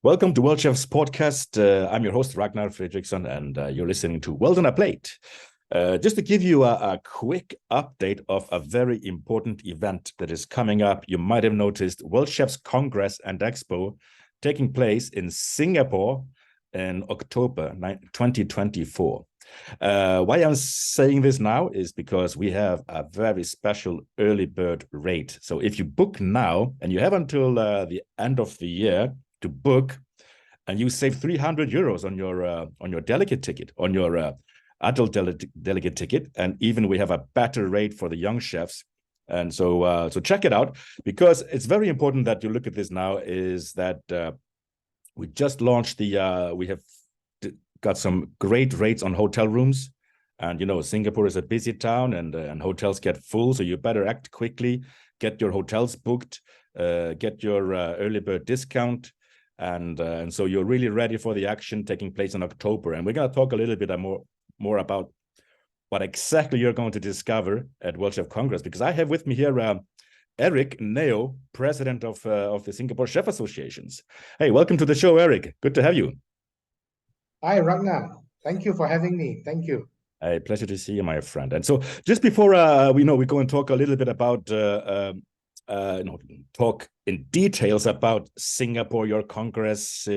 Welcome to Worldchefs podcast. I'm your host, Ragnar and you're listening to World on a Plate. Just to give you a quick update of a very important event that is coming up. You might have noticed Worldchefs Congress and Expo taking place in Singapore in October 2024. Why I'm saying this now is because we have a very special early bird rate. So if you book now, and you have until the end of the year to book, and you save 300 euros on your delegate ticket, on your adult delegate ticket, and even we have a better rate for the young chefs. And so check it out, because it's very important that you look at this now. Is that we just launched we have got some great rates on hotel rooms, and you know Singapore is a busy town, and hotels get full, so you better act quickly, get your hotels booked, get your early bird discount. And so you're really ready for the action taking place in October. And we're going to talk a little bit more about what exactly you're going to discover at Worldchefs Congress, because I have with me here Eric Neo, president of the Singapore Chef Associations. Hey, welcome to the show, Eric. Good to have you. Hi, Ragnar. Thank you for having me. Thank you. A pleasure to see you, my friend. And so just before we go and talk a little bit about talk in details about Singapore, your Congress,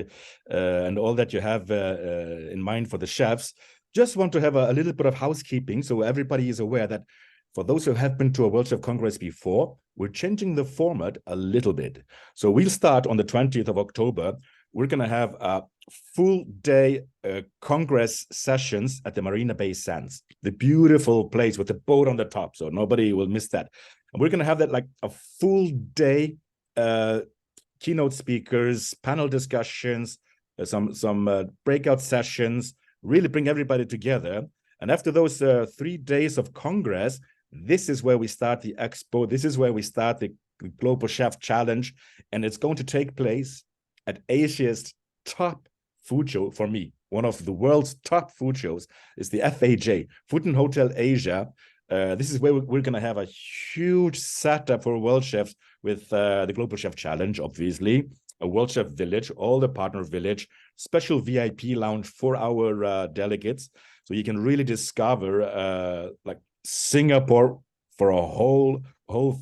and all that you have in mind for the chefs. Just want to have a little bit of housekeeping so everybody is aware that for those who have been to a Worldchefs Congress before, we're changing the format a little bit. So we'll start on the 20th of October. We're going to have a full day Congress sessions at the Marina Bay Sands, the beautiful place with the boat on the top. So nobody will miss that. And we're going to have that like a full day keynote speakers, panel discussions, some breakout sessions, really bring everybody together. And after those 3 days of Congress, this is where we start the expo. This is where we start the Global Chef Challenge. And it's going to take place at Asia's top food show. For me, one of the world's top food shows is the FAJ, Food and Hotel Asia. This is where we're going to have a huge setup for World Chefs with the Global Chef Challenge, obviously, a World Chef Village, all the partner village, special VIP lounge for our delegates. So you can really discover like Singapore for a whole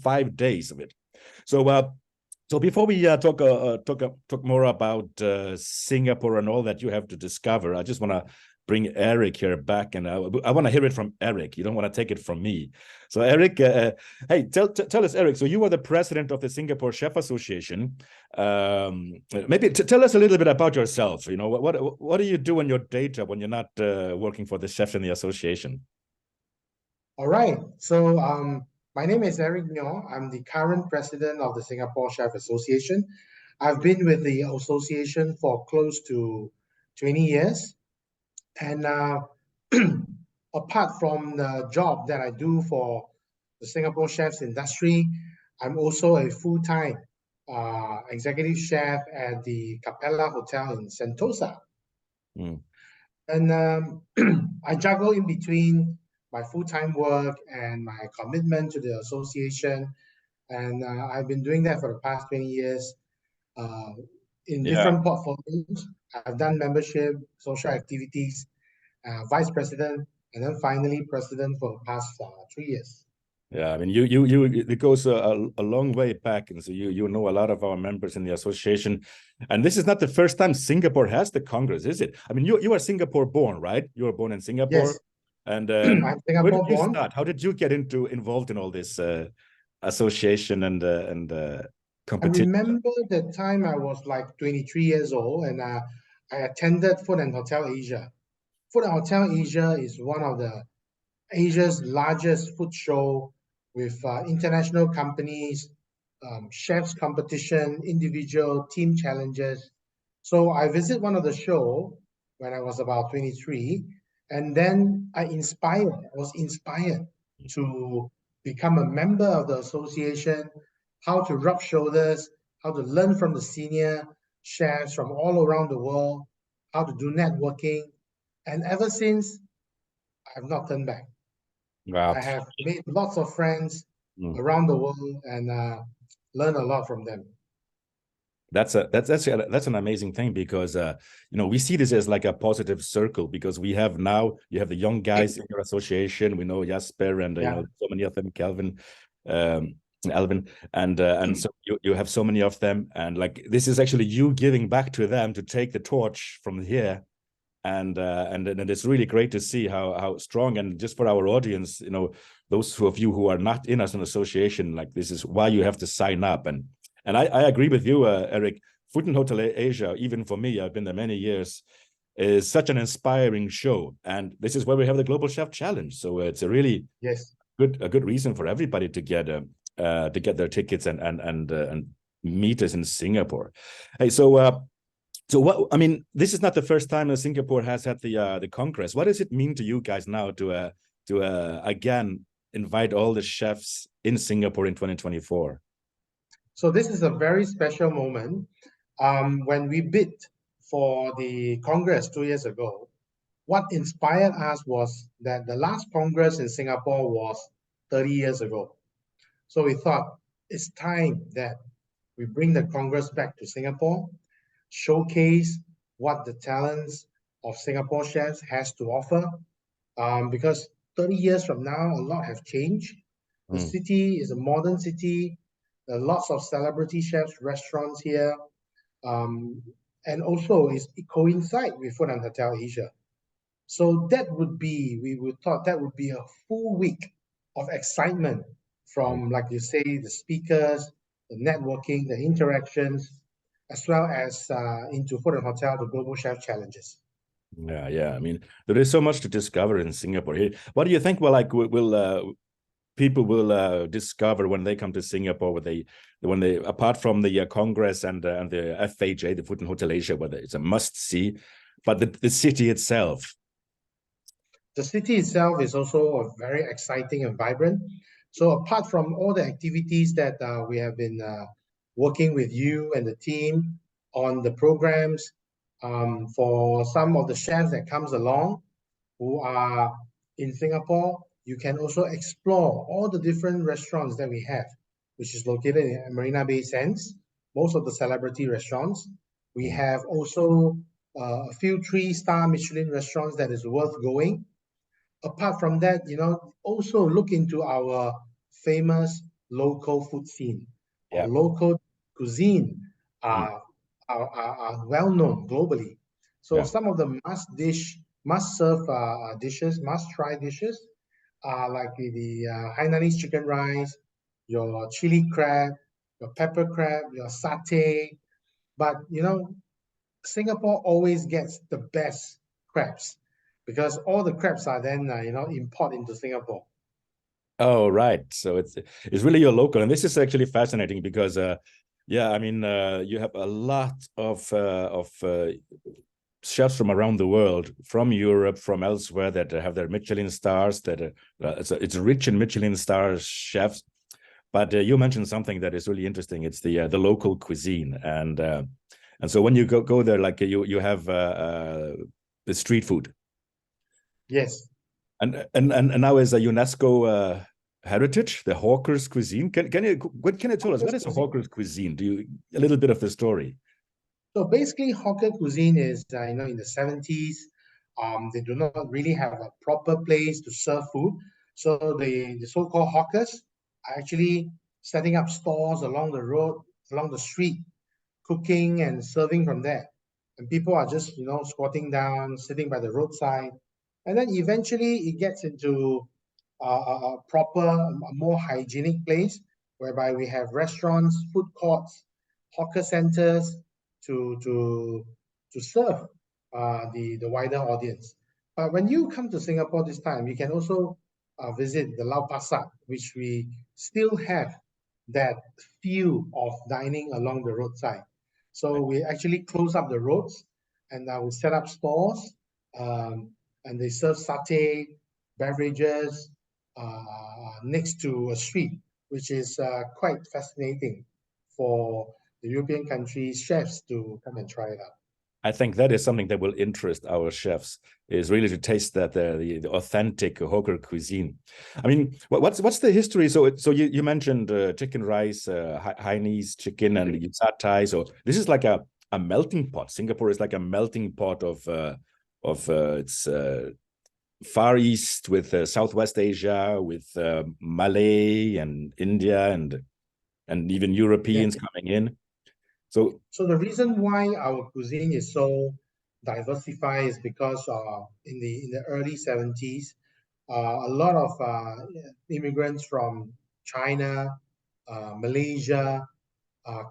5 days of it. So before we talk more about Singapore and all that you have to discover, I just want to bring Eric here back, and I want to hear it from Eric. You don't want to take it from me. So Eric, hey, tell us, Eric. So you are the president of the Singapore Chef Association. Maybe tell us a little bit about yourself. You know, what do you do in your day job when you're not working for the chefs in the association? All right. So my name is Eric Neo. I'm the current president of the Singapore Chef Association. I've been with the association for close to 20 years. And apart from the job that I do for the Singapore chefs industry, I'm also a full-time executive chef at the Capella Hotel in Sentosa. And I juggle in between my full-time work and my commitment to the association. And I've been doing that for the past 20 years in different portfolios. I've done membership, social activities, vice president, and then finally president for the past 3 years. Yeah, I mean, it goes a long way back, and so you know a lot of our members in the association. And this is not the first time Singapore has the Congress, is it? I mean, you are Singapore born, right? You were born in Singapore. Yes. And I'm Singapore where did you born. start? How did you get involved in all this association and competition? I remember the time I was like 23 years old, and I attended Food and Hotel Asia. Food and Hotel Asia is one of the Asia's largest food show with international companies, chefs competition, individual team challenges. So I visited one of the show when I was about 23, and then I was inspired to become a member of the association, how to rub shoulders, how to learn from the senior chefs from all around the world, how to do networking. And ever since, I have not turned back. Wow. I have made lots of friends around the world and learned a lot from them. That's an amazing thing, because we see this as like a positive circle, because you have the young guys in your association. We know Jasper and so many of them, Kelvin, Alvin, and so you have so many of them, and like this is actually you giving back to them to take the torch from here. And it's really great to see how strong. And just for our audience, those of you who are not in as an association, like this is why you have to sign up. And I agree with you, Eric. Food and Hotel Asia, even for me, I've been there many years, is such an inspiring show. And this is where we have the Global Chef Challenge. So it's a really good reason for everybody to get their tickets and meet us in Singapore. Hey, so what, I mean, this is not the first time that Singapore has had the Congress. What does it mean to you guys now to again invite all the chefs in Singapore in 2024? So this is a very special moment. When we bid for the Congress 2 years ago, what inspired us was that the last Congress in Singapore was 30 years ago. So we thought it's time that we bring the Congress back to Singapore, showcase what the talents of Singapore chefs has to offer, because 30 years from now, a lot have changed. The city is a modern city. There are lots of celebrity chefs, restaurants here, and also it coincides with Food and Hotel Asia. So that would be, thought that would be a full week of excitement from, like you say, the speakers, the networking, the interactions, as well as into Food and Hotel, the Global Chef Challenges. Yeah. I mean, there is so much to discover in Singapore. What do you think? Well, like, people will discover when they come to Singapore, when they apart from the Congress and the FHA, the Food and Hotel Asia, whether it's a must see, but the city itself. The city itself is also very exciting and vibrant. So apart from all the activities that we have been working with you and the team on the programs, for some of the chefs that comes along who are in Singapore, you can also explore all the different restaurants that we have, which is located in Marina Bay Sands, most of the celebrity restaurants. We have also a few 3-star Michelin restaurants that is worth going. Apart from that, also look into our famous local food scene. Our local cuisine are well known globally. So some of the must-serve dishes, must-try dishes are like the Hainanese chicken rice, your chili crab, your pepper crab, your satay. But Singapore always gets the best crabs, because all the crabs are then import into Singapore. Oh, right. So it's really your local, and this is actually fascinating because I mean, you have a lot of chefs from around the world, from Europe, from elsewhere, that have their Michelin stars. That it's rich in Michelin star chefs. But you mentioned something that is really interesting. It's the local cuisine, and so when you go there, like you have the street food. Yes. And now as a UNESCO heritage, the hawker's cuisine. What can you tell us? What is a hawker's cuisine? A little bit of the story? So basically, hawker cuisine is in the 70s. They do not really have a proper place to serve food. So the so-called hawkers are actually setting up stores along the road, along the street, cooking and serving from there. And people are just squatting down, sitting by the roadside. And then eventually it gets into a proper, more hygienic place, whereby we have restaurants, food courts, hawker centers to serve the wider audience. But when you come to Singapore this time, you can also visit the Lau Pa Sat, which we still have that feel of dining along the roadside. So we actually close up the roads, and we set up stores, and they serve satay, beverages next to a street, which is quite fascinating for the European countries' chefs to come and try it out. I think that is something that will interest our chefs, is really to taste that the authentic hawker cuisine. I mean, what's the history? So you mentioned chicken rice, Hainese chicken, and satay. So this is like a melting pot. Singapore is like a melting pot of its Far East with Southwest Asia, with Malay and India and even Europeans coming in. So the reason why our cuisine is so diversified is because in the early 70s, a lot of immigrants from China, Malaysia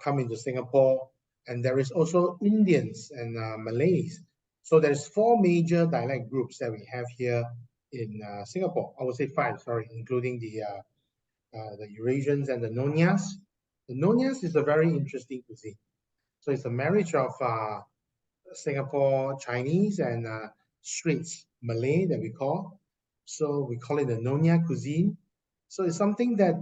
come into Singapore, and there is also Indians and Malays. So there's four major dialect groups that we have here in Singapore. I would say five, sorry, including the Eurasians and the Nonias. The Nonias is a very interesting cuisine. So it's a marriage of Singapore Chinese and Straits Malay that we call. So we call it the Nonya cuisine. So it's something that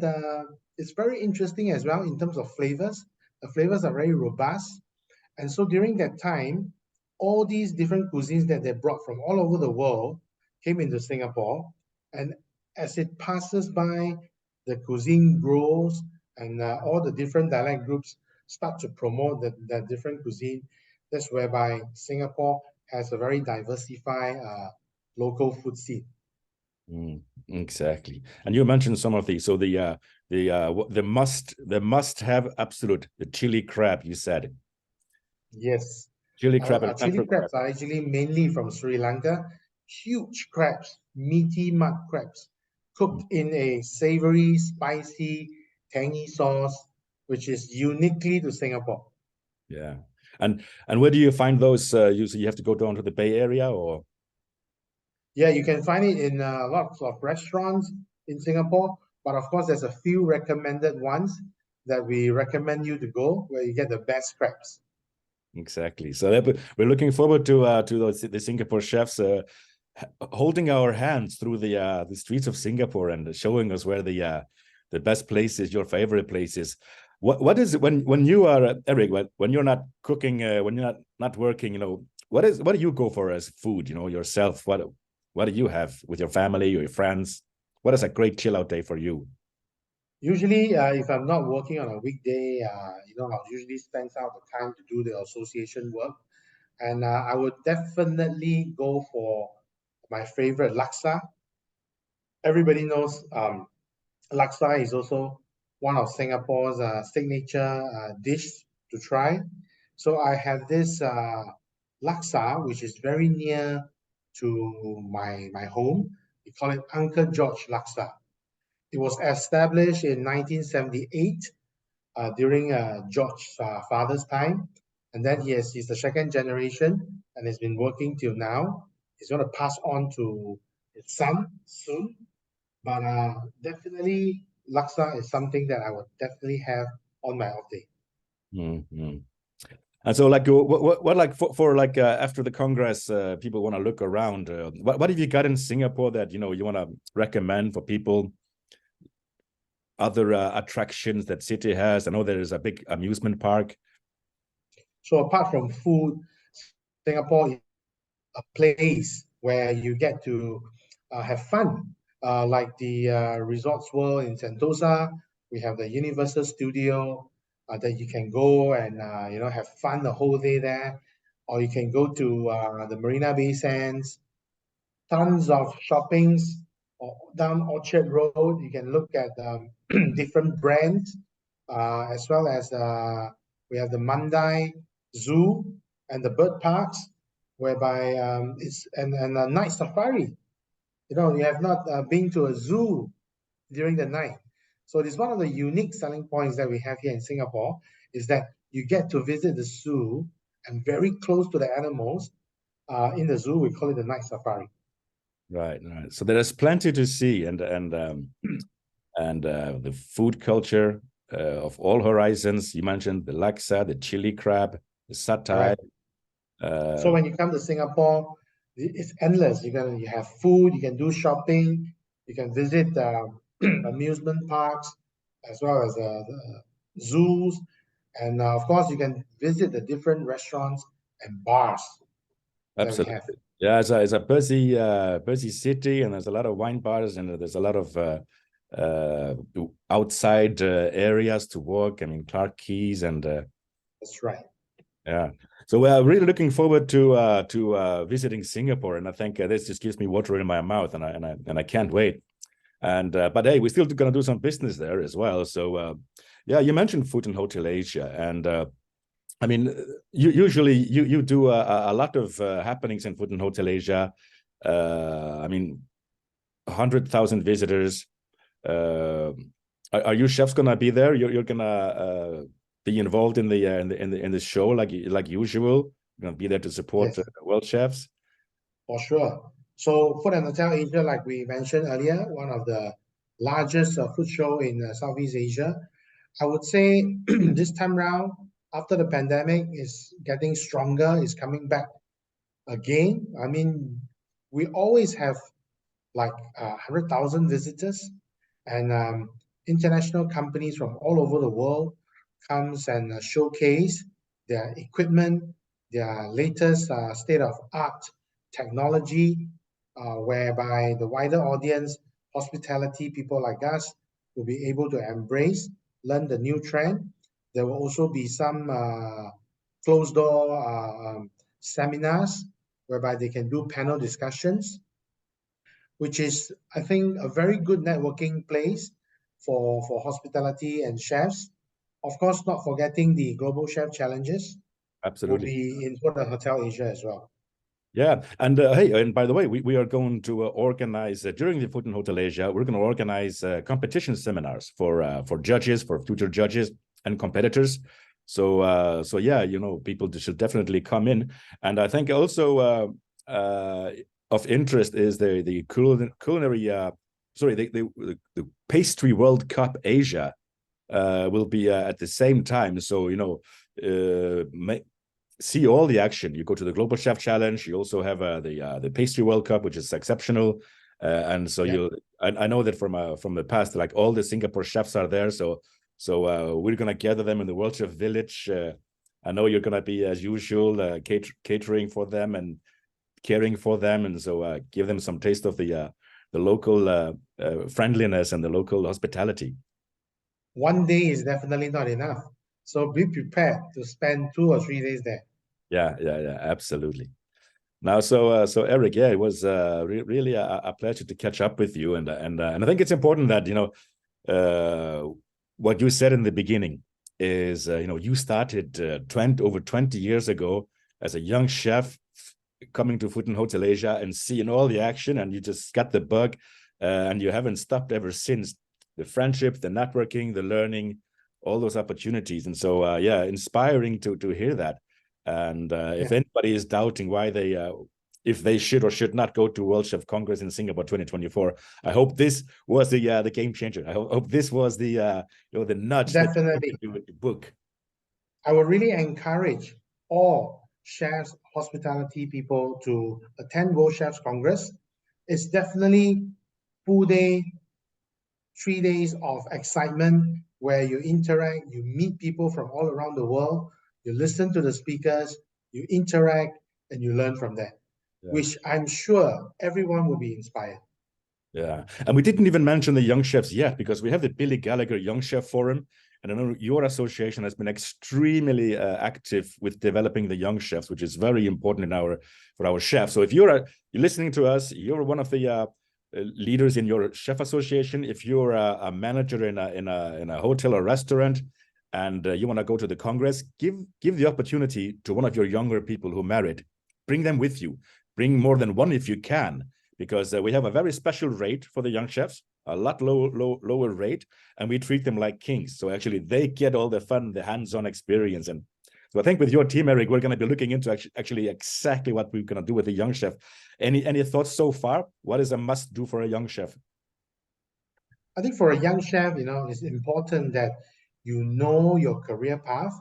is very interesting as well in terms of flavors. The flavors are very robust. And so during that time, all these different cuisines that they brought from all over the world came into Singapore. And as it passes by, the cuisine grows and all the different dialect groups start to promote that different cuisine. That's whereby Singapore has a very diversified local food scene. Exactly. And you mentioned some of these. So the must have absolute, the chili crab, you said. Yes. Chili crab and Chili crabs are actually mainly from Sri Lanka. Huge crabs, meaty mud crabs, cooked in a savory, spicy, tangy sauce, which is uniquely to Singapore. Yeah. And where do you find those? You have to go down to the Bay Area, or? Yeah, you can find it in lots of restaurants in Singapore, but of course, there's a few recommended ones that we recommend you to go where you get the best crabs. Exactly. So we're looking forward to the Singapore chefs holding our hands through the streets of Singapore and showing us where the best places, your favorite places. What is it when you are Eric, when you're not cooking, when you're not working, what do you go for as food, yourself? What do you have with your family or your friends? What is a great chill out day for you? Usually, if I'm not working on a weekday, I'll usually spend out the time to do the association work. And I would definitely go for my favorite laksa. Everybody knows laksa is also one of Singapore's signature dish to try. So I have this laksa, which is very near to my home. We call it Uncle George Laksa. It was established in 1978 during George's father's time. And then he's the second generation and has been working till now. He's going to pass on to his son soon. But definitely, laksa is something that I would definitely have on my off day. Mm-hmm. And so, like, what like for like after the Congress, people want to look around. What have you got in Singapore that you want to recommend for people? Other attractions that city has? I know there is a big amusement park. So apart from food, Singapore is a place where you get to have fun, like the Resorts World in Sentosa. We have the Universal Studio that you can go and have fun the whole day there, or you can go to the Marina Bay Sands. Tons of shoppings down Orchard Road. You can look at different brands, as well as we have the Mandai Zoo and the bird parks, whereby it's and a night safari. You have not been to a zoo during the night. So it's one of the unique selling points that we have here in Singapore is that you get to visit the zoo and very close to the animals. In the zoo, we call it the night safari. Right. So there is plenty to see, and the food culture of all horizons. You mentioned the laksa, the chili crab, the satay. So when you come to Singapore, it's endless. You have food, you can do shopping, you can visit amusement parks, as well as the zoos, and of course you can visit the different restaurants and bars that we have. Absolutely. Yeah, it's a busy city, and there's a lot of wine bars, and there's a lot of outside areas to walk. I mean, Clark Keys, and That's right. yeah. So we're really looking forward to visiting Singapore, and I think this just gives me water in my mouth, and I can't wait. And but hey, we're still going to do some business there as well. So yeah, you mentioned Food and Hotel Asia, and I mean, usually you do a lot of happenings in Food and Hotel Asia. I mean, 100,000 visitors. Are you chefs gonna be there? You're gonna be involved in the show like usual. You're gonna be there to support Yes, World Chefs. for sure. So Food and Hotel Asia, like we mentioned earlier, one of the largest food show in Southeast Asia. I would say this time round, after the pandemic is getting stronger, is coming back again. I mean, we always have like 100,000 visitors, and international companies from all over the world comes and showcase their equipment, their latest state-of-art technology, whereby the wider audience, hospitality people like us, will be able to embrace, learn the new trend. There will also be some closed door seminars whereby they can do panel discussions, which is, I think, a very good networking place for hospitality and chefs. Of course, not forgetting the Global Chef Challenges will Absolutely. be in for the Hotel Asia as well. Yeah, and hey, and by the way, we are going to organize during the Food and Hotel Asia. We're going to organize competition seminars for judges, for future judges and competitors. So yeah, you know, people should definitely come in. And I think also of interest is the culinary. Sorry, the Pastry World Cup Asia will be at the same time. So you know. See all the action. You go to the Global Chef Challenge. You also have the Pastry World Cup, which is exceptional. And so Yeah. I know that from the past, like all the Singapore chefs are there. So we're gonna gather them in the World Chef Village. I know you're gonna be as usual catering for them and caring for them, and so give them some taste of the local friendliness and the local hospitality. One day is definitely not enough. So be prepared to spend 2 or 3 days there. Yeah, absolutely. Now, so Eric, yeah, it was really a pleasure to catch up with you, and I think it's important that you know what you said in the beginning is you know, you started over 20 years ago as a young chef coming to Food and Hotel Asia and seeing all the action, and you just got the bug, and you haven't stopped ever since. The friendships, the networking, the learning, all those opportunities, and so yeah, inspiring to hear that. And if anybody is doubting why they if they should or should not go to Worldchefs Congress in Singapore 2024, I hope this was the game changer. I hope this was the you know, the nudge Definitely. that you do with the book. I would really encourage all chefs, hospitality people to attend Worldchefs Congress. It's definitely full day, 3 days of excitement where you interact, you meet people from all around the world, you listen to the speakers, you interact, and you learn from them, which I'm sure everyone will be inspired. Yeah, and we didn't even mention the young chefs yet, because we have the Billy Gallagher Young Chef Forum, and I know your association has been extremely active with developing the young chefs, which is very important for our chefs. So if you're listening to us, you're one of the leaders in your chef association. If you're a manager in a hotel or restaurant, and you want to go to the Congress, give the opportunity to one of your younger people who married. Bring them with you. Bring more than one if you can, because we have a very special rate for the young chefs, a lot lower rate, and we treat them like kings. So actually they get all the fun, the hands-on experience. And so I think with your team, Eric, we're going to be looking into actually exactly what we're going to do with the young chef. Any thoughts so far? What is a must do for a young chef? I think for a young chef, you know, it's important that you know your career path.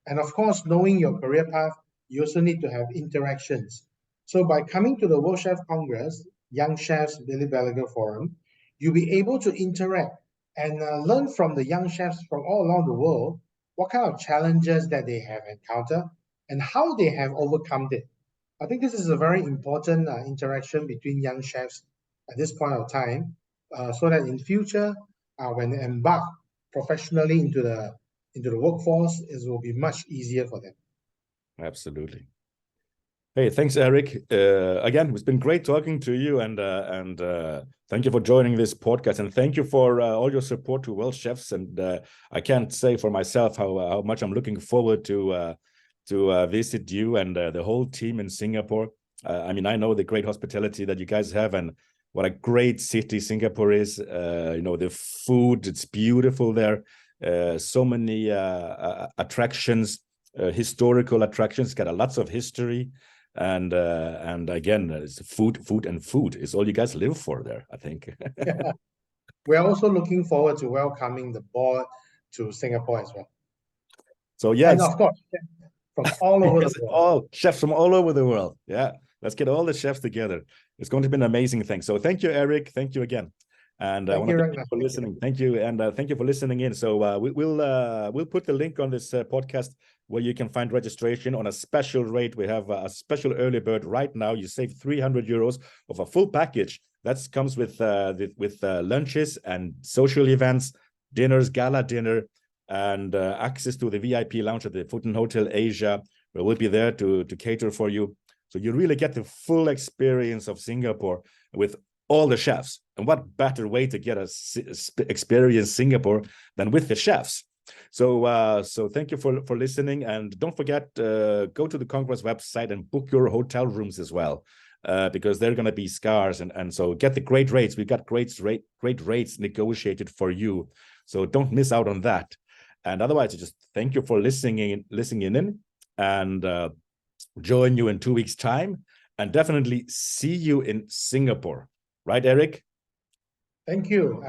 And of course, knowing your career path, you also need to have interactions. So by coming to the World Chef Congress, Young Chefs Billy Gallagher Forum, you'll be able to interact and learn from the young chefs from all around the world what kind of challenges that they have encountered and how they have overcome it. I think this is a very important interaction between young chefs at this point of time, so that in future, when they embark professionally into the workforce, it will be much easier for them. Absolutely. Hey, thanks, Eric. Again, it's been great talking to you, and thank you for joining this podcast, and thank you for all your support to Worldchefs. And I can't say for myself how much I'm looking forward to visit you and the whole team in Singapore. I mean, I know the great hospitality that you guys have, and what a great city Singapore is. You know, the food, it's beautiful there. So many attractions, historical attractions, got lots of history. And again, it's food is all you guys live for there, I think. Yeah. We're also looking forward to welcoming the board to Singapore as well. So yes, and of course, from all over the world. All chefs from all over the world. Yeah, let's get all the chefs together. It's going to be an amazing thing. So thank you, Eric. Thank you again. And I want to thank you for listening. Thank you, and thank you for listening in. So we'll put the link on this podcast where you can find registration on a special rate. We have a special early bird right now. You save 300 euros of a full package. That comes with lunches and social events, dinners, gala dinner, and access to the VIP lounge at the Fulton Hotel Asia, where we'll be there to cater for you. So you really get the full experience of Singapore with all the chefs. And what better way to get experience Singapore than with the chefs? So thank you for listening, and don't forget, go to the Congress website and book your hotel rooms as well, because they're going to be scarce, and so get the great rates. We've got great rates negotiated for you, so don't miss out on that. And otherwise, just thank you for listening in, and join you in 2 weeks' time, and definitely see you in Singapore. Right, Eric? Thank you.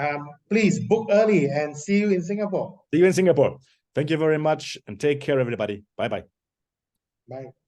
Please book early, and see you in Singapore. See you in Singapore. Thank you very much, and take care, everybody. Bye-bye. Bye.